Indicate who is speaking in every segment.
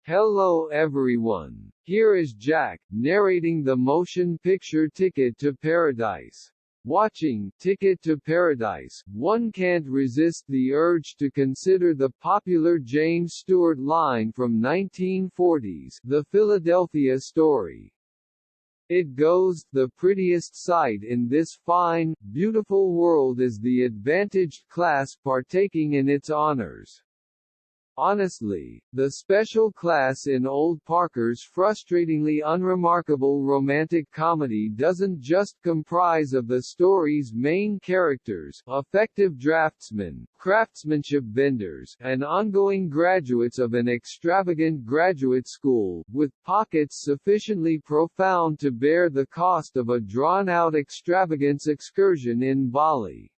Speaker 1: Hello everyone. Here is Jack, narrating the motion picture TiCkEt to PaRaDiSe. Watching TiCkEt to PaRaDiSe, one can't resist the urge to consider the popular James Stewart line from 1940s, The Philadelphia Story. It goes, "The prettiest sight in this fine, beautiful world is the advantaged class partaking in its honors." Honestly, the special class in Old Parker's frustratingly unremarkable romantic comedy doesn't just comprise of the story's main characters, effective draftsmen, craftsmanship vendors, and ongoing graduates of an extravagant graduate school, with pockets sufficiently profound to bear the cost of a drawn-out extravagance excursion in Bali.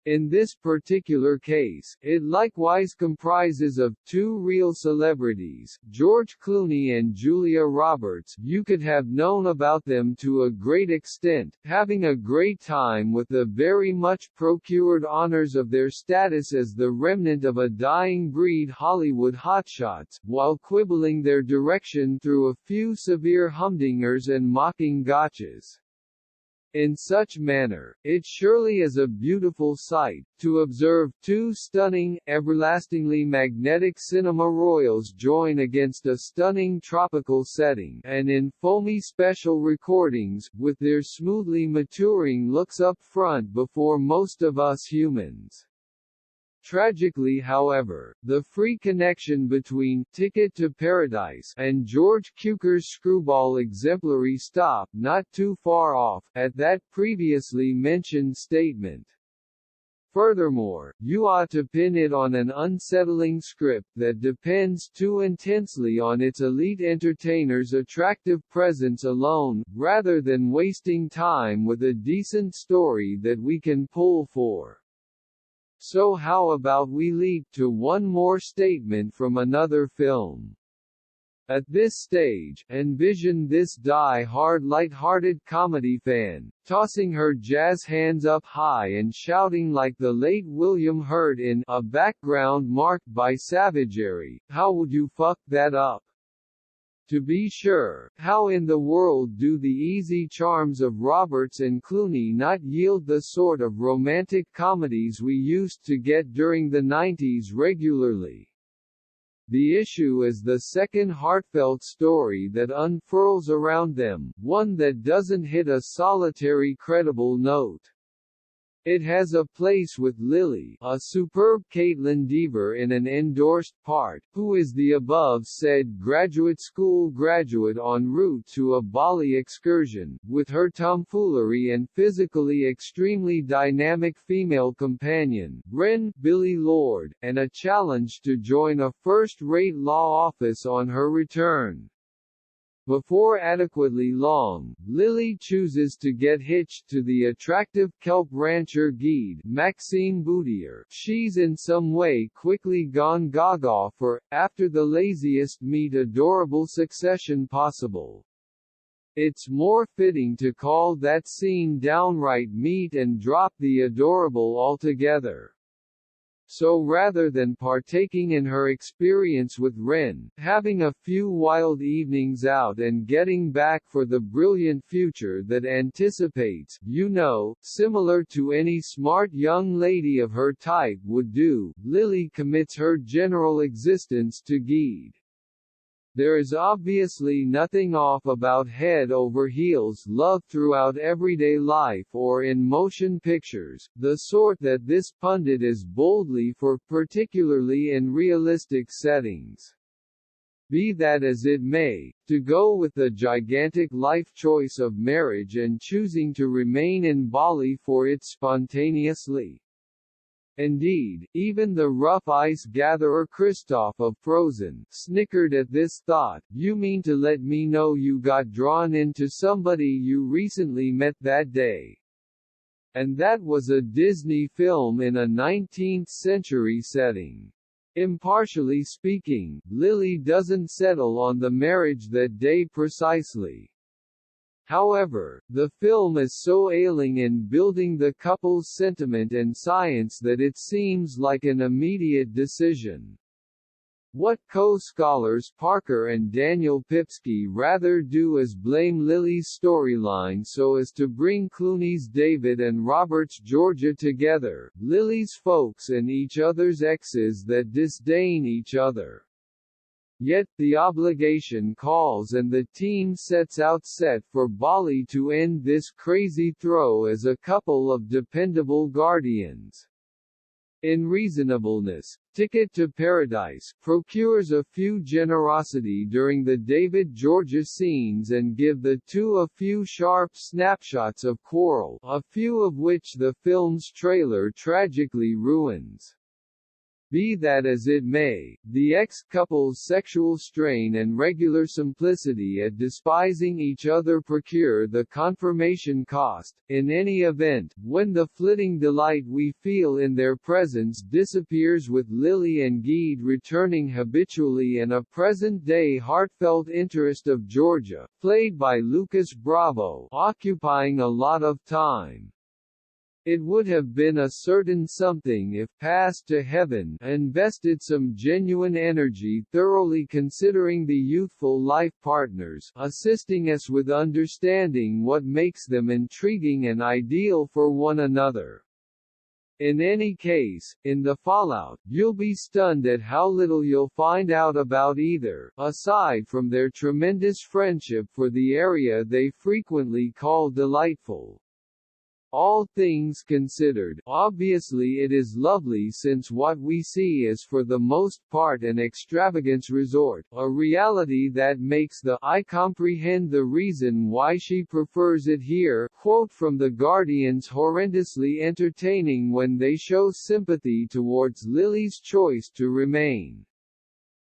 Speaker 1: In this particular case, it likewise comprises of two real celebrities, George Clooney and Julia Roberts. You could have known about them to a great extent, having a great time with the very much procured honors of their status as the remnant of a dying breed Hollywood hotshots, while quibbling their direction through a few severe humdingers and mocking gotchas. In such manner, it surely is a beautiful sight, to observe two stunning, everlastingly magnetic cinema royals join against a stunning tropical setting, and in foamy special recordings, with their smoothly maturing looks up front before most of us humans. Tragically however, the free connection between TiCkEt to PaRaDiSe and George Cukor's screwball exemplary stop not too far off, at that previously mentioned statement. Furthermore, you ought to pin it on an unsettling script that depends too intensely on its elite entertainer's attractive presence alone, rather than wasting time with a decent story that we can pull for. So how about we leap to one more statement from another film? At this stage, envision this die-hard light-hearted comedy fan, tossing her jazz hands up high and shouting like the late William Hurt in A Background Marked by Savagery, "How would you fuck that up?" To be sure, how in the world do the easy charms of Roberts and Clooney not yield the sort of romantic comedies we used to get during the 90s regularly? The issue is the second heartfelt story that unfurls around them, one that doesn't hit a solitary credible note. It has a place with Lily, a superb Caitlin Dever in an endorsed part, who is the above-said graduate school graduate en route to a Bali excursion, with her tomfoolery and physically extremely dynamic female companion, Wren, Billy Lord, and a challenge to join a first-rate law office on her return. Before adequately long, Lily chooses to get hitched to the attractive kelp rancher guide, Maxine Boutier. She's in some way quickly gone gaga for, after the laziest meet adorable succession possible. It's more fitting to call that scene downright meet and drop the adorable altogether. So rather than partaking in her experience with Wren, having a few wild evenings out and getting back for the brilliant future that anticipates, similar to any smart young lady of her type would do, Lily commits her general existence to Guide. There is obviously nothing off about head-over-heels love throughout everyday life or in motion pictures, the sort that this pundit is boldly for, particularly in realistic settings. Be that as it may, to go with the gigantic life choice of marriage and choosing to remain in Bali for it spontaneously. Indeed, even the rough ice gatherer Kristoff of Frozen snickered at this thought. "You mean to let me know you got drawn into somebody you recently met that day?" And that was a Disney film in a 19th century setting. Impartially speaking, Lily doesn't settle on the marriage that day precisely. However, the film is so ailing in building the couple's sentiment and science that it seems like an immediate decision. What co-scholars Parker and Daniel Pipsky rather do is blame Lily's storyline so as to bring Clooney's David and Robert's Georgia together, Lily's folks and each other's exes that disdain each other. Yet, the obligation calls and the team sets out for Bali to end this crazy throw as a couple of dependable guardians. In reasonableness, TiCkEt to PaRaDiSe procures a few generosity during the David Georgia scenes and give the two a few sharp snapshots of quarrel, a few of which the film's trailer tragically ruins. Be that as it may, the ex-couple's sexual strain and regular simplicity at despising each other procure the confirmation cost. In any event, when the flitting delight we feel in their presence disappears with Lily and Geed returning habitually and a present-day heartfelt interest of Georgia, played by Lucas Bravo, occupying a lot of time. It would have been a certain something if passed to heaven, invested some genuine energy thoroughly considering the youthful life partners, assisting us with understanding what makes them intriguing and ideal for one another. In any case, in the fallout, you'll be stunned at how little you'll find out about either, aside from their tremendous friendship for the area they frequently call delightful. All things considered, obviously it is lovely since what we see is for the most part an extravagance resort, a reality that makes I comprehend the reason why she prefers it here. Quote from The Guardian's horrendously entertaining when they show sympathy towards Lily's choice to remain.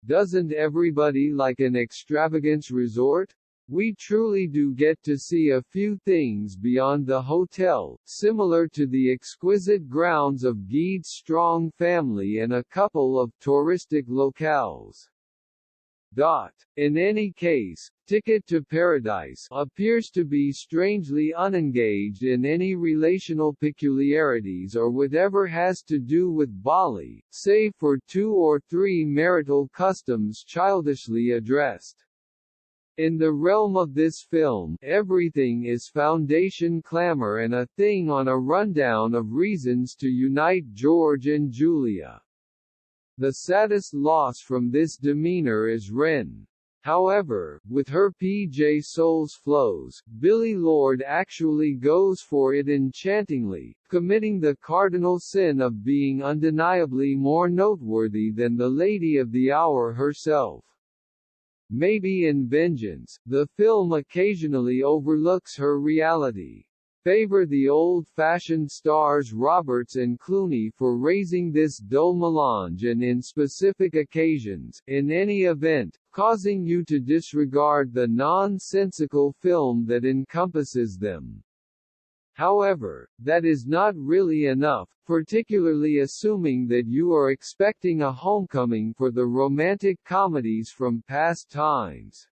Speaker 1: Doesn't everybody like an extravagance resort? We truly do get to see a few things beyond the hotel, similar to the exquisite grounds of Geed's strong family and a couple of touristic locales. In any case, TiCkEt to PaRaDiSe appears to be strangely unengaged in any relational peculiarities or whatever has to do with Bali, save for 2 or 3 marital customs childishly addressed. In the realm of this film, everything is foundation clamor and a thing on a rundown of reasons to unite George and Julia. The saddest loss from this demeanor is Ren. However, with her PJ Souls flows, Billie Lourd actually goes for it enchantingly, committing the cardinal sin of being undeniably more noteworthy than the lady of the hour herself. Maybe in vengeance, the film occasionally overlooks her reality. Favor the old-fashioned stars Roberts and Clooney for raising this dull melange and in specific occasions, in any event, causing you to disregard the nonsensical film that encompasses them. However, that is not really enough, particularly assuming that you are expecting a homecoming for the romantic comedies from past times.